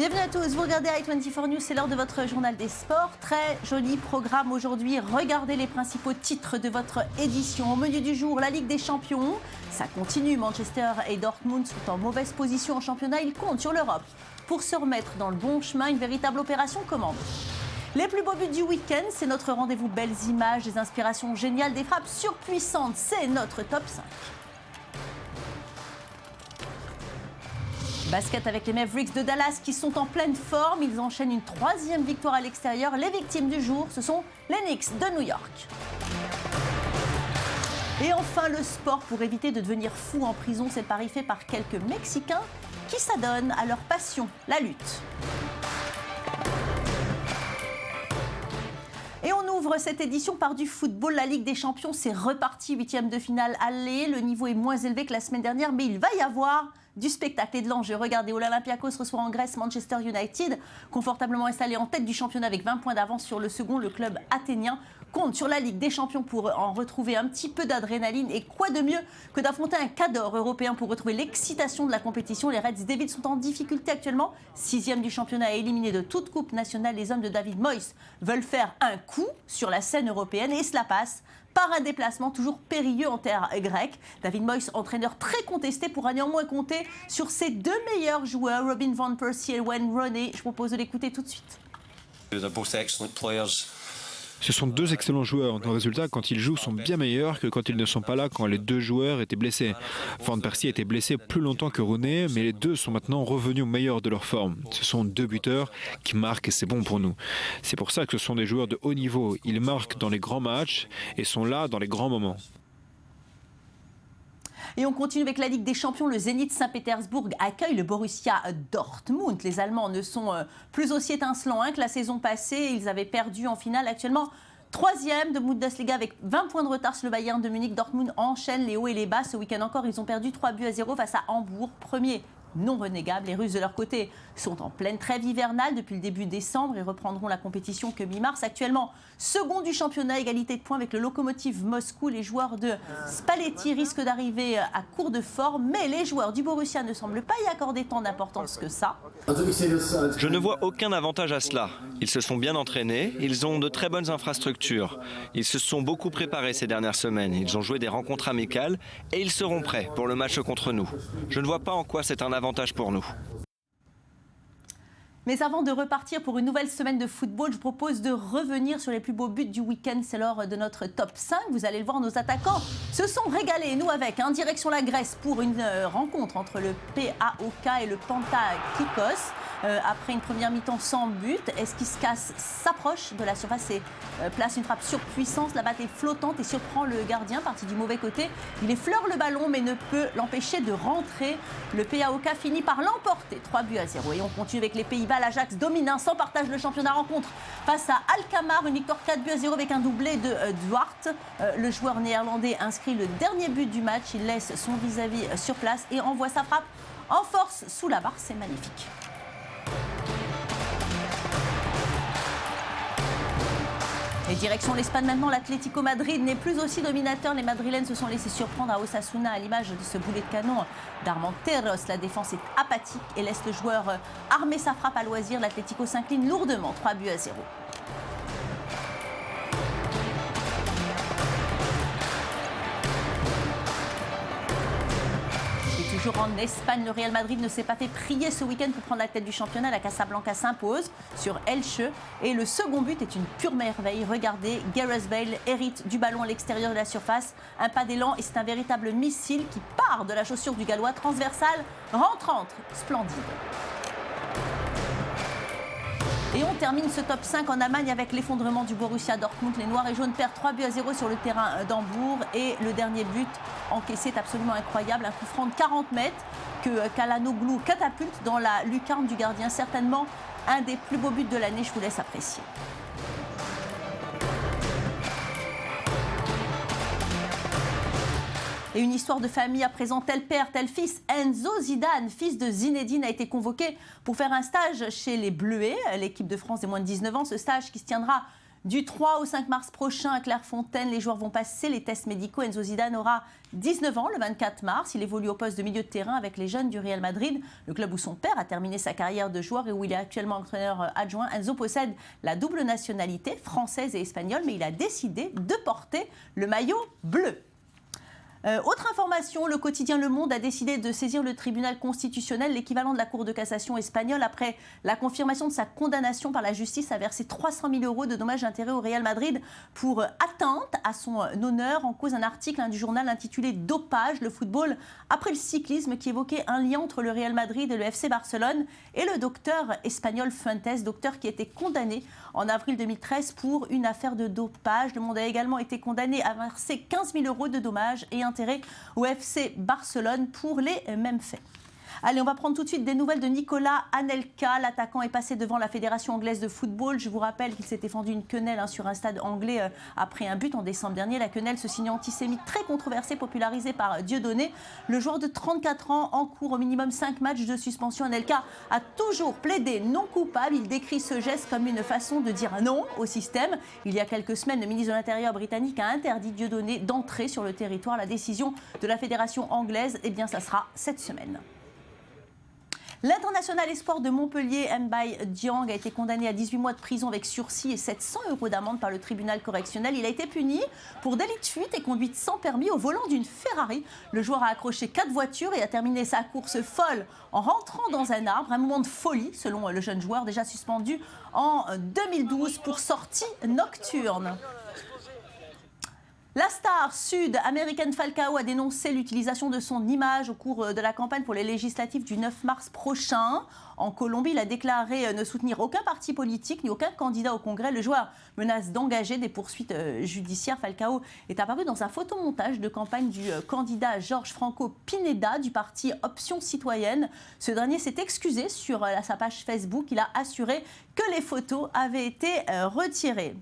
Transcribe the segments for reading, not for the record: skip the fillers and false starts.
Bienvenue à tous, vous regardez i24 News, c'est l'heure de votre journal des sports. Très joli programme aujourd'hui, regardez les principaux titres de votre édition. Au menu du jour, la Ligue des Champions, ça continue, Manchester et Dortmund sont en mauvaise position en championnat, ils comptent sur l'Europe. Pour se remettre dans le bon chemin, une véritable opération commande. Les plus beaux buts du week-end, c'est notre rendez-vous belles images, des inspirations géniales, des frappes surpuissantes, c'est notre top 5. Basket avec les Mavericks de Dallas qui sont en pleine forme. Ils enchaînent une 3e victoire à l'extérieur. Les victimes du jour, ce sont les Knicks de New York. Et enfin, le sport pour éviter de devenir fou en prison. C'est le pari fait par quelques Mexicains qui s'adonnent à leur passion, la lutte. Et on ouvre cette édition par du football. La Ligue des Champions, c'est reparti. 8e de finale aller. Le niveau est moins élevé que la semaine dernière, mais il va y avoir du spectacle et de l'enjeu. Regardez, l'Olympiakos reçoit en Grèce Manchester United, confortablement installé en tête du championnat avec 20 points d'avance sur le second. Le club athénien compte sur la Ligue des Champions pour en retrouver un petit peu d'adrénaline. Et quoi de mieux que d'affronter un cadre européen pour retrouver l'excitation de la compétition. Les Reds Devils sont en difficulté actuellement. 6e du championnat, éliminé de toute coupe nationale. Les hommes de David Moyes veulent faire un coup sur la scène européenne et cela passe par un déplacement toujours périlleux en terre grecque. David Moyes, entraîneur très contesté, pourra néanmoins compter sur ses deux meilleurs joueurs, Robin van Persie et Wayne Rooney. Je propose de l'écouter tout de suite. Ce sont deux excellents joueurs. Nos résultats, quand ils jouent, sont bien meilleurs que quand ils ne sont pas là, quand les deux joueurs étaient blessés. Van Persie était blessé plus longtemps que Rooney, mais les deux sont maintenant revenus au meilleur de leur forme. Ce sont deux buteurs qui marquent et c'est bon pour nous. C'est pour ça que ce sont des joueurs de haut niveau. Ils marquent dans les grands matchs et sont là dans les grands moments. Et on continue avec la Ligue des Champions. Le Zénith Saint-Pétersbourg accueille le Borussia Dortmund. Les Allemands ne sont plus aussi étincelants que la saison passée. Ils avaient perdu en finale. Actuellement, 3e de Bundesliga avec 20 points de retard sur le Bayern de Munich. Dortmund enchaîne les hauts et les bas. Ce week-end encore, ils ont perdu 3-0 face à Hambourg. Premier non renégable. Les Russes, de leur côté, sont en pleine trêve hivernale depuis le début décembre et reprendront la compétition que mi-mars. Actuellement, second du championnat, égalité de points avec le Lokomotiv Moscou. Les joueurs de Spalletti risquent d'arriver à court de forme, mais les joueurs du Borussia ne semblent pas y accorder tant d'importance que ça. Je ne vois aucun avantage à cela. Ils se sont bien entraînés, ils ont de très bonnes infrastructures. Ils se sont beaucoup préparés ces dernières semaines. Ils ont joué des rencontres amicales et ils seront prêts pour le match contre nous. Je ne vois pas en quoi c'est un avantage pour nous. Mais avant de repartir pour une nouvelle semaine de football, je propose de revenir sur les plus beaux buts du week-end. C'est l'heure de notre top 5. Vous allez le voir, nos attaquants se sont régalés. Nous avec, direction la Grèce pour une rencontre entre le PAOK et le Panthakikos. Après une première mi-temps sans but, Eskiskas s'approche de la surface et place une frappe surpuissante. La batte est flottante et surprend le gardien, parti du mauvais côté. Il effleure le ballon mais ne peut l'empêcher de rentrer. Le PAOK finit par l'emporter, 3-0. Et on continue avec les Pays-Bas. L'Ajax domine sans partage le championnat, rencontre face à Alkmaar. Une victoire 4-0 avec un doublé de Duarte. Le joueur néerlandais inscrit le dernier but du match. Il laisse son vis-à-vis sur place et envoie sa frappe en force sous la barre. C'est magnifique. Et direction l'Espagne maintenant, l'Atlético Madrid n'est plus aussi dominateur. Les Madrilènes se sont laissés surprendre à Osasuna à l'image de ce boulet de canon d'Armenteros. La défense est apathique et laisse le joueur armer sa frappe à loisir. L'Atlético s'incline lourdement, 3-0. Toujours en Espagne, le Real Madrid ne s'est pas fait prier ce week-end pour prendre la tête du championnat. La Casablanca s'impose sur Elche et le second but est une pure merveille. Regardez, Gareth Bale hérite du ballon à l'extérieur de la surface. Un pas d'élan et c'est un véritable missile qui part de la chaussure du Gallois, transversale, rentrante, splendide. Et on termine ce top 5 en Allemagne avec l'effondrement du Borussia Dortmund. Les Noirs et Jaunes perdent 3-0 sur le terrain d'Hambourg. Et le dernier but encaissé est absolument incroyable. Un coup franc de 40 mètres que Çalhanoğlu catapulte dans la lucarne du gardien. Certainement un des plus beaux buts de l'année. Je vous laisse apprécier. Et une histoire de famille à présent, tel père, tel fils. Enzo Zidane, fils de Zinedine, a été convoqué pour faire un stage chez les Bleuets, l'équipe de France des moins de 19 ans. Ce stage qui se tiendra Du 3 au 5 mars prochain à Clairefontaine, les joueurs vont passer les tests médicaux. Enzo Zidane aura 19 ans le 24 mars. Il évolue au poste de milieu de terrain avec les jeunes du Real Madrid, le club où son père a terminé sa carrière de joueur et où il est actuellement entraîneur adjoint. Enzo possède la double nationalité, française et espagnole, mais il a décidé de porter le maillot bleu. Autre information, le quotidien Le Monde a décidé de saisir le tribunal constitutionnel, l'équivalent de la Cour de cassation espagnole, après la confirmation de sa condamnation par la justice à verser 300 000 € de dommages et intérêts au Real Madrid pour atteinte à son honneur. En cause, un article du journal intitulé « Dopage, le football après le cyclisme » qui évoquait un lien entre le Real Madrid et le FC Barcelone et le docteur espagnol Fuentes, docteur qui était condamné en avril 2013 pour une affaire de dopage. Le Monde a également été condamné à verser 15 000 € de dommages et intérêt au FC Barcelone pour les mêmes faits. Allez, on va prendre tout de suite des nouvelles de Nicolas Anelka. L'attaquant est passé devant la Fédération anglaise de football. Je vous rappelle qu'il s'était fendu une quenelle sur un stade anglais après un but en décembre dernier. La quenelle, ce signe antisémite très controversé, popularisé par Dieudonné. Le joueur de 34 ans encourt au minimum 5 matchs de suspension. Anelka a toujours plaidé non coupable. Il décrit ce geste comme une façon de dire non au système. Il y a quelques semaines, le ministre de l'Intérieur britannique a interdit Dieudonné d'entrer sur le territoire. La décision de la Fédération anglaise, eh bien, ça sera cette semaine. L'international espoir de Montpellier, Mbaye Dieng, a été condamné à 18 mois de prison avec sursis et 700 € d'amende par le tribunal correctionnel. Il a été puni pour délit de fuite et conduite sans permis au volant d'une Ferrari. Le joueur a accroché 4 voitures et a terminé sa course folle en rentrant dans un arbre. Un moment de folie, selon le jeune joueur, déjà suspendu en 2012 pour sortie nocturne. La star sud-américaine Falcao a dénoncé l'utilisation de son image au cours de la campagne pour les législatives du 9 mars prochain. En Colombie, il a déclaré ne soutenir aucun parti politique ni aucun candidat au Congrès. Le joueur menace d'engager des poursuites judiciaires. Falcao est apparu dans un photomontage de campagne du candidat Jorge Franco Pineda du parti Option Citoyenne. Ce dernier s'est excusé sur sa page Facebook. Il a assuré que les photos avaient été retirées.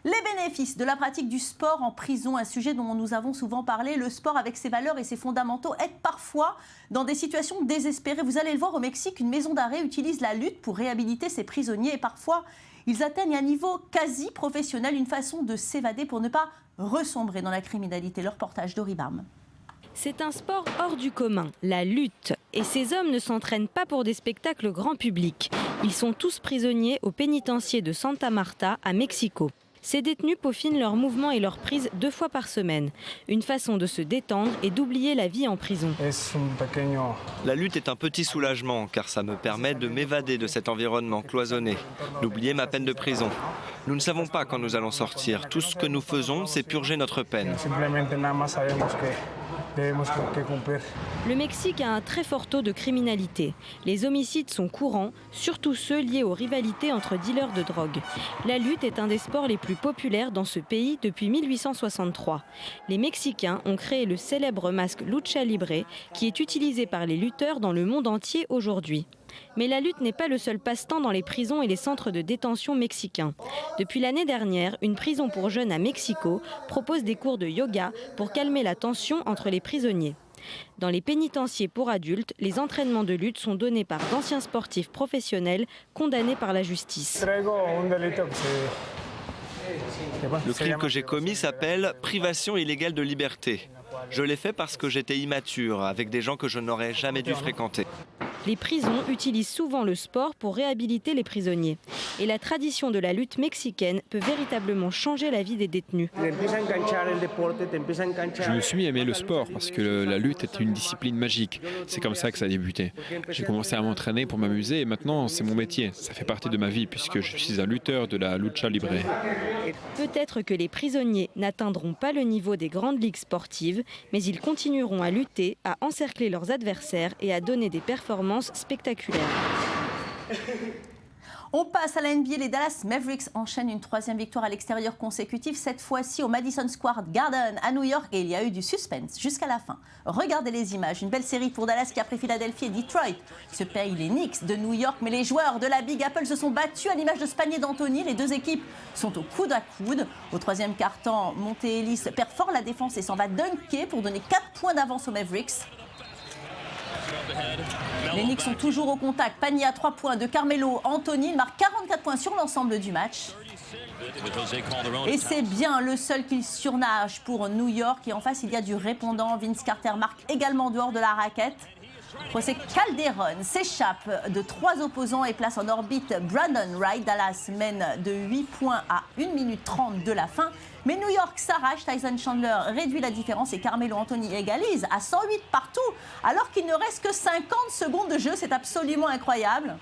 Les bénéfices de la pratique du sport en prison, un sujet dont nous avons souvent parlé. Le sport avec ses valeurs et ses fondamentaux aide parfois dans des situations désespérées. Vous allez le voir au Mexique, une maison d'arrêt utilise la lutte pour réhabiliter ses prisonniers et parfois ils atteignent un niveau quasi professionnel, une façon de s'évader pour ne pas ressombrer dans la criminalité. Le reportage d'Oribam. C'est un sport hors du commun, la lutte. Et ces hommes ne s'entraînent pas pour des spectacles grand public. Ils sont tous prisonniers au pénitencier de Santa Marta à Mexico. Ces détenus peaufinent leurs mouvements et leurs prises 2 fois par semaine. Une façon de se détendre et d'oublier la vie en prison. La lutte est un petit soulagement car ça me permet de m'évader de cet environnement cloisonné, d'oublier ma peine de prison. Nous ne savons pas quand nous allons sortir. Tout ce que nous faisons, c'est purger notre peine. Le Mexique a un très fort taux de criminalité. Les homicides sont courants, surtout ceux liés aux rivalités entre dealers de drogue. La lutte est un des sports les plus populaires dans ce pays depuis 1863. Les Mexicains ont créé le célèbre masque Lucha Libre qui est utilisé par les lutteurs dans le monde entier aujourd'hui. Mais la lutte n'est pas le seul passe-temps dans les prisons et les centres de détention mexicains. Depuis l'année dernière, une prison pour jeunes à Mexico propose des cours de yoga pour calmer la tension entre les prisonniers. Dans les pénitenciers pour adultes, les entraînements de lutte sont donnés par d'anciens sportifs professionnels condamnés par la justice. Le crime que j'ai commis s'appelle privation illégale de liberté. Je l'ai fait parce que j'étais immature, avec des gens que je n'aurais jamais dû fréquenter. Les prisons utilisent souvent le sport pour réhabiliter les prisonniers. Et la tradition de la lutte mexicaine peut véritablement changer la vie des détenus. Je me suis mis à aimer le sport parce que la lutte est une discipline magique. C'est comme ça que ça a débuté. J'ai commencé à m'entraîner pour m'amuser et maintenant c'est mon métier. Ça fait partie de ma vie puisque je suis un lutteur de la lucha libre. Peut-être que les prisonniers n'atteindront pas le niveau des grandes ligues sportives, mais ils continueront à lutter, à encercler leurs adversaires et à donner des performances spectaculaires. On passe à la NBA. Les Dallas Mavericks enchaînent une 3e victoire à l'extérieur consécutive, cette fois-ci au Madison Square Garden à New York, et il y a eu du suspense jusqu'à la fin. Regardez les images, une belle série pour Dallas qui après Philadelphie et Detroit se paye les Knicks de New York, mais les joueurs de la Big Apple se sont battus à l'image de ce panier d'Anthony. Les deux équipes sont au coude à coude. Au 3e quart-temps, Monte Ellis perd fort la défense et s'en va dunker pour donner 4 points d'avance aux Mavericks. Les Knicks sont toujours au contact. Panier à 3 points de Carmelo Anthony. Il marque 44 points sur l'ensemble du match. Et c'est bien le seul qu'il surnage pour New York. Et en face, il y a du répondant. Vince Carter marque également dehors de la raquette. José Calderón s'échappe de 3 opposants et place en orbite Brandon Wright. Dallas mène de 8 points à 1 minute 30 de la fin. Mais New York s'arrache, Tyson Chandler réduit la différence et Carmelo Anthony égalise à 108 partout alors qu'il ne reste que 50 secondes de jeu. C'est absolument incroyable.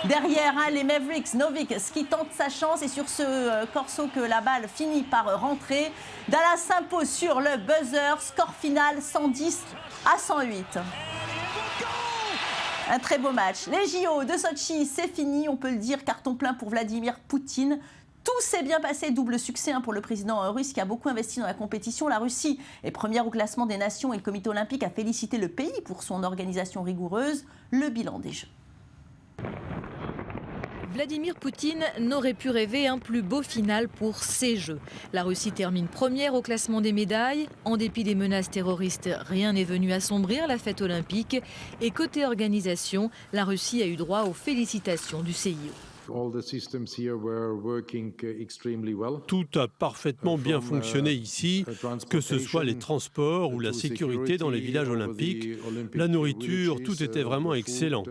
Derrière, les Mavericks, Nowitzki tente sa chance et sur ce corso que la balle finit par rentrer. Dallas s'impose sur le buzzer, score final 110 à 108. Un très beau match. Les JO de Sotchi, c'est fini, on peut le dire, carton plein pour Vladimir Poutine. Tout s'est bien passé, double succès pour le président russe qui a beaucoup investi dans la compétition. La Russie est première au classement des nations et le comité olympique a félicité le pays pour son organisation rigoureuse. Le bilan des Jeux. Vladimir Poutine n'aurait pu rêver un plus beau final pour ces Jeux. La Russie termine première au classement des médailles. En dépit des menaces terroristes, rien n'est venu assombrir la fête olympique. Et côté organisation, la Russie a eu droit aux félicitations du CIO. Tout a parfaitement bien fonctionné ici, que ce soit les transports ou la sécurité dans les villages olympiques. La nourriture, tout était vraiment excellent.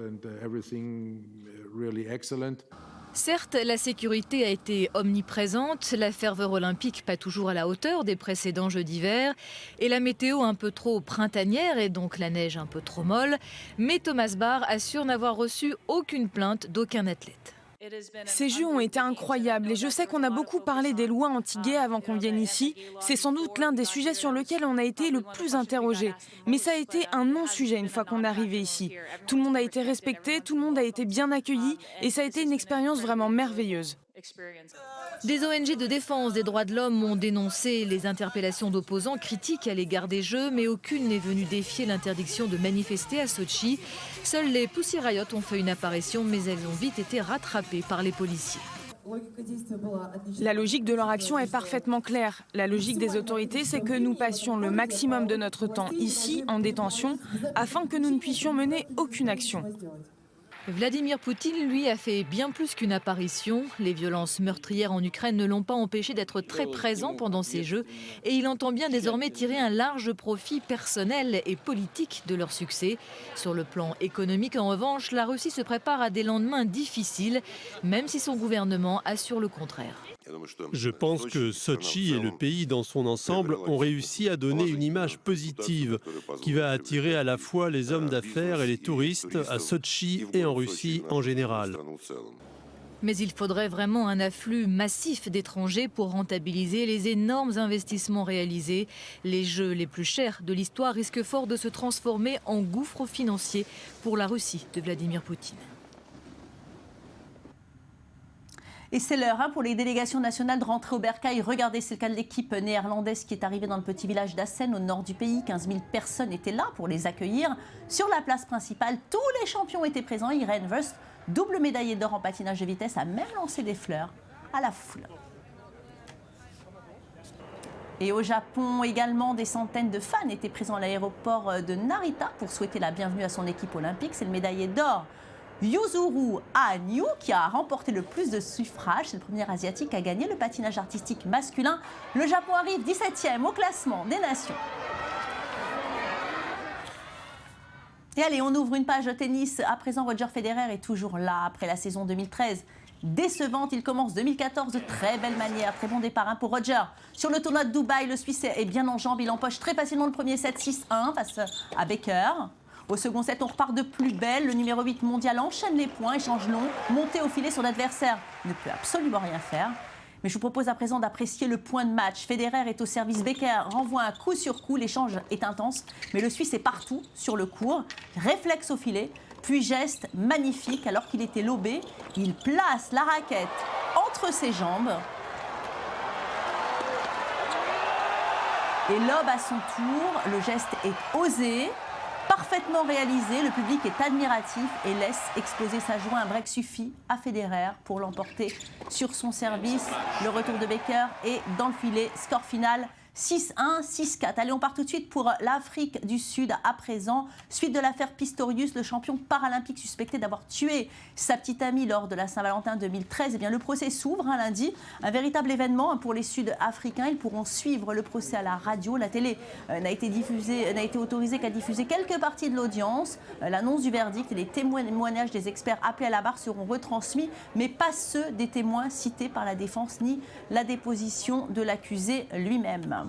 Certes, la sécurité a été omniprésente, la ferveur olympique pas toujours à la hauteur des précédents Jeux d'hiver, et la météo un peu trop printanière et donc la neige un peu trop molle, mais Thomas Bach assure n'avoir reçu aucune plainte d'aucun athlète. Ces Jeux ont été incroyables et je sais qu'on a beaucoup parlé des lois anti-gays avant qu'on vienne ici. C'est sans doute l'un des sujets sur lesquels on a été le plus interrogé. Mais ça a été un non-sujet une fois qu'on est arrivé ici. Tout le monde a été respecté, tout le monde a été bien accueilli et ça a été une expérience vraiment merveilleuse. Des ONG de défense des droits de l'homme ont dénoncé les interpellations d'opposants critiques à l'égard des Jeux, mais aucune n'est venue défier l'interdiction de manifester à Sotchi. Seuls les Pussy Riot ont fait une apparition, mais elles ont vite été rattrapées par les policiers. La logique de leur action est parfaitement claire. La logique des autorités, c'est que nous passions le maximum de notre temps ici, en détention, afin que nous ne puissions mener aucune action. Vladimir Poutine, lui, a fait bien plus qu'une apparition. Les violences meurtrières en Ukraine ne l'ont pas empêché d'être très présent pendant ces Jeux et il entend bien désormais tirer un large profit personnel et politique de leur succès. Sur le plan économique, en revanche, la Russie se prépare à des lendemains difficiles, même si son gouvernement assure le contraire. Je pense que Sotchi et le pays dans son ensemble ont réussi à donner une image positive qui va attirer à la fois les hommes d'affaires et les touristes à Sotchi et en Russie en général. Mais il faudrait vraiment un afflux massif d'étrangers pour rentabiliser les énormes investissements réalisés. Les Jeux les plus chers de l'histoire risquent fort de se transformer en gouffre financier pour la Russie de Vladimir Poutine. Et c'est l'heure pour les délégations nationales de rentrer au bercail. Regardez, c'est le cas de l'équipe néerlandaise qui est arrivée dans le petit village d'Assen, au nord du pays. 15 000 personnes étaient là pour les accueillir. Sur la place principale, tous les champions étaient présents. Irene Wust, double médaillée d'or en patinage de vitesse, a même lancé des fleurs à la foule. Et au Japon également, des centaines de fans étaient présents à l'aéroport de Narita pour souhaiter la bienvenue à son équipe olympique. C'est le médaillé d'or Yuzuru Hanyu qui a remporté le plus de suffrages. C'est le premier asiatique à gagner le patinage artistique masculin. Le Japon arrive 17e au classement des nations. Et allez, on ouvre une page de tennis. À présent, Roger Federer est toujours là après la saison 2013. Décevante, il commence 2014 de très belle manière. Très bon départ pour Roger. Sur le tournoi de Dubaï, le Suisse est bien en jambes. Il empoche très facilement le premier set 6-1 face à Becker. Au second set, on repart de plus belle. Le numéro 8 mondial enchaîne les points, échange long, monté au filet, son adversaire ne peut absolument rien faire. Mais je vous propose à présent d'apprécier le point de match. Federer est au service, Becker renvoie un coup sur coup, l'échange est intense, mais le Suisse est partout sur le court. Réflexe au filet, puis geste magnifique alors qu'il était lobé. Il place la raquette entre ses jambes. Et lobe à son tour, le geste est osé. Parfaitement réalisé, le public est admiratif et laisse exploser sa joie. Un break suffit à Federer pour l'emporter sur son service. Le retour de Becker est dans le filet. Score final 6-1, 6-4. Allez, on part tout de suite pour l'Afrique du Sud à présent. Suite de l'affaire Pistorius, le champion paralympique suspecté d'avoir tué sa petite amie lors de la Saint-Valentin 2013. Eh bien, le procès s'ouvre lundi. Un véritable événement pour les Sud-Africains. Ils pourront suivre le procès à la radio. La télé n'a été autorisée qu'à diffuser quelques parties de l'audience. L'annonce du verdict et les témoignages des experts appelés à la barre seront retransmis, mais pas ceux des témoins cités par la défense ni la déposition de l'accusé lui-même.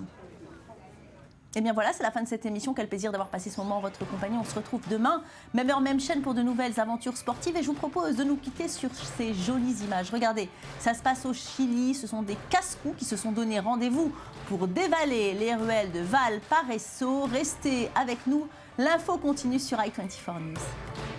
Et bien voilà, c'est la fin de cette émission. Quel plaisir d'avoir passé ce moment en votre compagnie. On se retrouve demain, même heure, même chaîne pour de nouvelles aventures sportives. Et je vous propose de nous quitter sur ces jolies images. Regardez, ça se passe au Chili. Ce sont des casse-cous qui se sont donné rendez-vous pour dévaler les ruelles de Valparaiso. Restez avec nous. L'info continue sur i24 News.